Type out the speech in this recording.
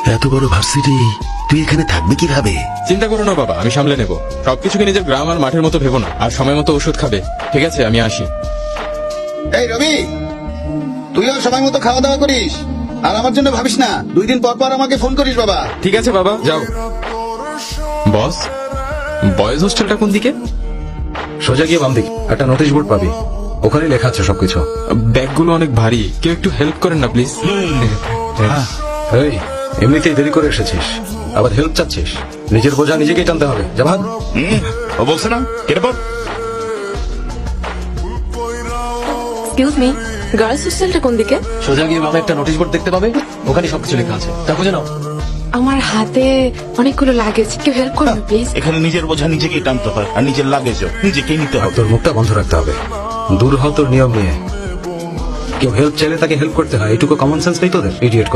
এত বড় ভার্সিটি, তুই এখানে থাকবি কিভাবে? চিন্তা করো না বাবা, আমি সামলে নেব। সবকিছুকে নিজের গ্রাম আর মাঠের মতো ভেবো না, আর সময় মতো ওষুধ খাবে। ঠিক আছে, আমি আসি। এই রবি, তুইও সময় মতো খাওয়া দাওয়া করিস, আর আমার জন্য ভাবিস না। 2 দিন পর পর আমাকে ফোন করিস বাবা। ঠিক আছে বাবা, যাও। বস, বয়েজ হোস্টেলটা কোন দিকে? সোজা গিয়ে বাম দিকে একটা নোটিশ বোর্ড পাবি, ওখানে লেখা আছে সবকিছু। ব্যাগগুলো অনেক ভারী, কেউ একটু হেল্প করেন না প্লিজ। এই এমনিতেই দেরি করে এসেছিস, আবার হেল্প চাচ্ছিস? নিজের বোঝা নিজেকেই টানতে হবে। যা ভাগ। ও বলছে না কেটে পর। এক্সকিউজ মি, গার্লস হোস্টেলটা কোন দিকে? সোজা গিয়ে বামে একটা নোটিশ বোর্ড দেখতে পাবে, ওখানে সবকিছু লেখা আছে। তা বুঝে নাও। আমার হাতে অনেকগুলো লাগেজ, কেউ হেল্প করবে প্লিজ? এখানে নিজের বোঝা নিজেকেই টানতে হয়, আর নিজের লাগেজও নিজেকেই নিতে আর হবে। তোর মুখটা বন্ধ রাখতে হবে। দূর হ তোর নিয়ম নিয়ে। কেউ হেল্প চাইলে তাকে হেল্প করতে হয়, এটুকু কমন সেন্স নেই তোদের? ইডিয়েট।